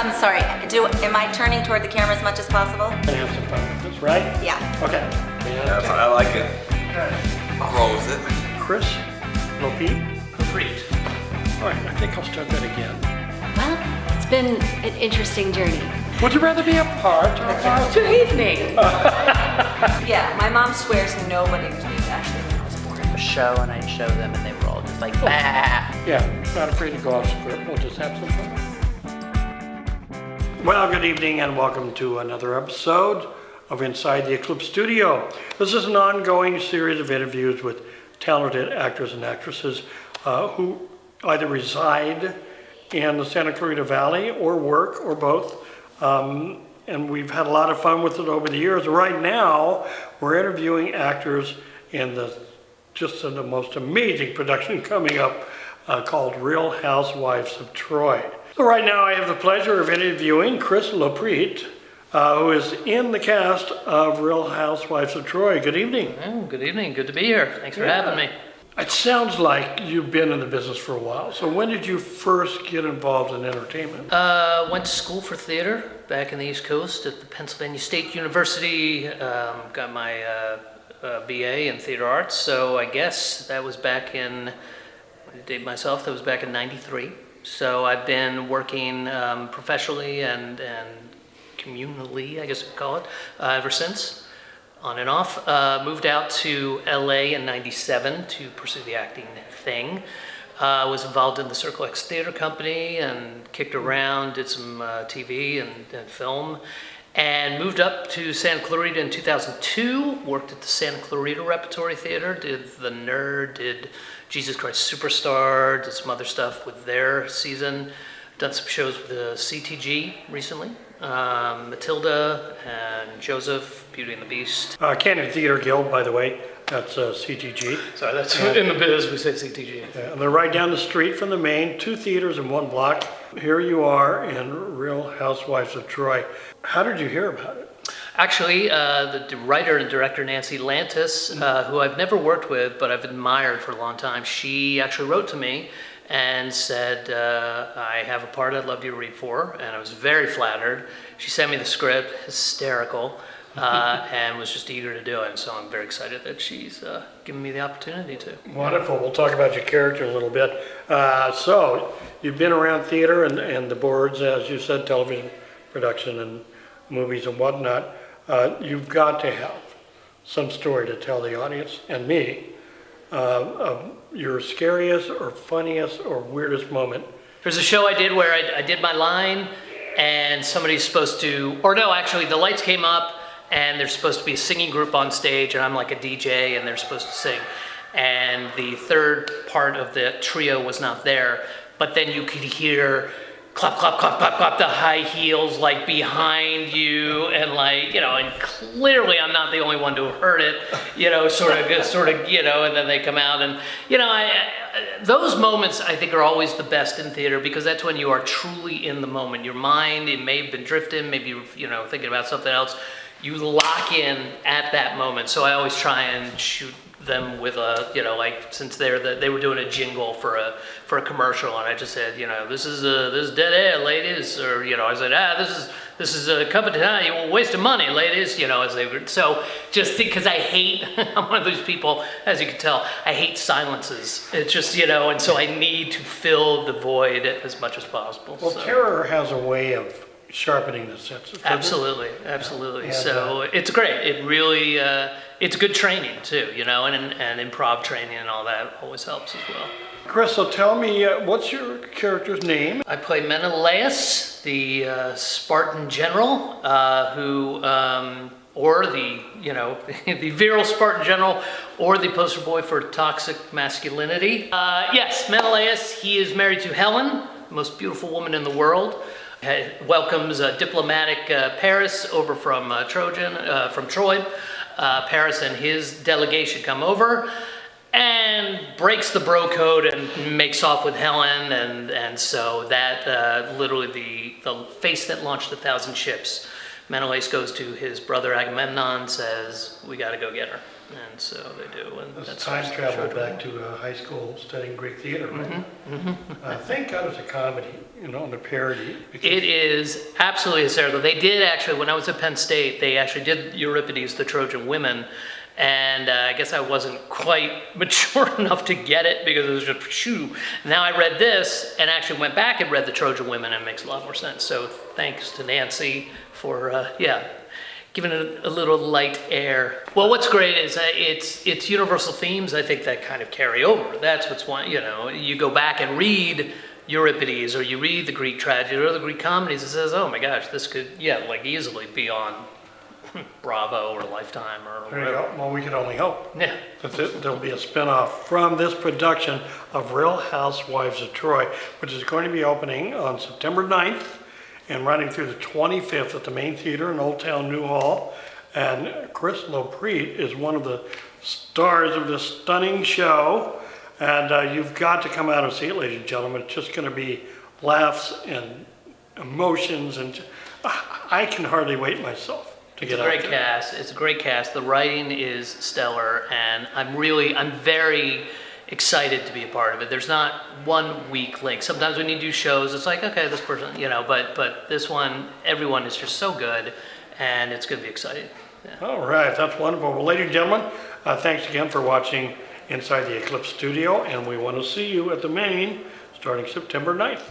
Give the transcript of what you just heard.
I'm sorry, am I turning toward the camera as much as possible? Gonna have some fun with this, right? Yeah. Okay. That's I like it. Okay. I'll roll with it. Chris, Loprete. Loprete. All right, I think I'll start that again. Well, it's been an interesting journey. Would you rather be a part or a part? Good evening. Yeah, my mom swears nobody was named Ashley when I was born. A show, and I'd show them, and they were all just like, bah. Yeah, not afraid to go off script. We'll just have some fun. Well, good evening and welcome to another episode of Inside the Eclipse Studio. This is an ongoing series of interviews with talented actors and actresses who either reside in the Santa Clarita Valley or work or both. And we've had a lot of fun with it over the years. Right now, we're interviewing actors in the most amazing production coming up called Real Housewives of Troy. So right now I have the pleasure of interviewing Chris Loprete, who is in the cast of Real Housewives of Troy. Good evening. Oh, good evening. Good to be here. Thanks for having me. It sounds like you've been in the business for a while. So when did you first get involved in entertainment? Went to school for theater back in the East Coast at the Pennsylvania State University. Got my BA in theater arts. So I guess that was back in, I date myself, that was back in '93. So I've been working professionally and communally, I guess you could call it, ever since, on and off. Moved out to LA in '97 to pursue the acting thing. Was involved in the Circle X Theater Company and kicked around, did some TV and film, and moved up to Santa Clarita in 2002, worked at the Santa Clarita Repertory Theater, did The Nerd, did Jesus Christ Superstar, did some other stuff with their season, done some shows with the CTG recently, Matilda and Joseph, Beauty and the Beast. Canyon Theater Guild, by the way, that's CTG. Sorry, that's in the biz, we say CTG. Yeah, and they're right down the street from the main, 2 theaters in 1 block. Here you are in Real Housewives of Troy. How did you hear about it? Actually, the writer and director Nancy Lantis, who I've never worked with, but I've admired for a long time, she actually wrote to me and said, I have a part I'd love you to read for, and I was very flattered. She sent me the script, hysterical, and was just eager to do it, so I'm very excited that she's given me the opportunity to. Wonderful. We'll talk about your character a little bit. So, you've been around theater and the boards, as you said, television production and movies and whatnot. You've got to have some story to tell the audience and me of your scariest or funniest or weirdest moment. There's a show I did where I did my line and somebody's supposed to, or no, actually the lights came up and there's supposed to be a singing group on stage and I'm like a DJ and they're supposed to sing. And the third part of the trio was not there, but then you could hear clap, clap, clap, clap, clap, the high heels like behind you, and like, you know, and clearly I'm not the only one to have heard it, you know, sort of, you know, and then they come out and, you know, those moments I think are always the best in theater because that's when you are truly in the moment. Your mind, it may have been drifting, maybe, you know, thinking about something else. You lock in at that moment. So I always try and shoot them with a, you know, like since they were doing a jingle for a commercial, and I just said, you know, this is dead air, ladies, or you know, I said, this is a cup of tea, you won't waste of money, ladies, you know, as they were. So just because I hate, I'm one of those people, as you can tell, I hate silences. It's just, you know, and so I need to fill the void as much as possible. Well, so. terror has a way of sharpening the senses. Absolutely, absolutely. And, so it's great. It really, it's good training too, you know, and improv training and all that always helps as well. Chris, so tell me, what's your character's name? I play Menelaus, the Spartan general, who, or the, you know, the virile Spartan general, or the poster boy for toxic masculinity. Yes, Menelaus, he is married to Helen, the most beautiful woman in the world. Welcomes diplomatic Paris over from Troy. Paris and his delegation come over and breaks the bro code and makes off with Helen, and so that literally the face that launched 1,000 ships. Menelaus goes to his brother Agamemnon, says, we got to go get her. And so they do. And It's that's time travel Trojan back to high school studying Greek theater, right? Thank God it's a comedy, and a parody. because- It is absolutely hysterical. They did actually, when I was at Penn State, they actually did Euripides, the Trojan Women, and I guess I wasn't quite mature enough to get it because it was just shoo. Now I read this and actually went back and read the Trojan Women, and it makes a lot more sense. So thanks to Nancy for giving it a little light air. Well, what's great is it's universal themes, I think, that kind of carry over. That's what's one, you go back and read Euripides, or you read the Greek tragedy or the Greek comedies, it says, oh my gosh, this could, easily be on Bravo or Lifetime or There you whatever. go. Well, we can only hope Yeah. that there'll be a spin-off from this production of Real Housewives of Troy, which is going to be opening on September 9th and running through the 25th at the main theater in Old Town New Hall. And Chris Loprete is one of the stars of this stunning show. And you've got to come out and see it, ladies and gentlemen. It's just going to be laughs and emotions, and I can hardly wait myself to It's get a out great there. cast. It's a great cast. The writing is stellar, and I'm very excited to be a part of it. There's not one weak link. Sometimes when you do shows, it's like, okay, this person, but this one, everyone is just so good, and it's going to be exciting. Yeah. All right, that's wonderful. Well, ladies and gentlemen, thanks again for watching Inside the Eclipse Studio, and we want to see you at the main starting September 9th.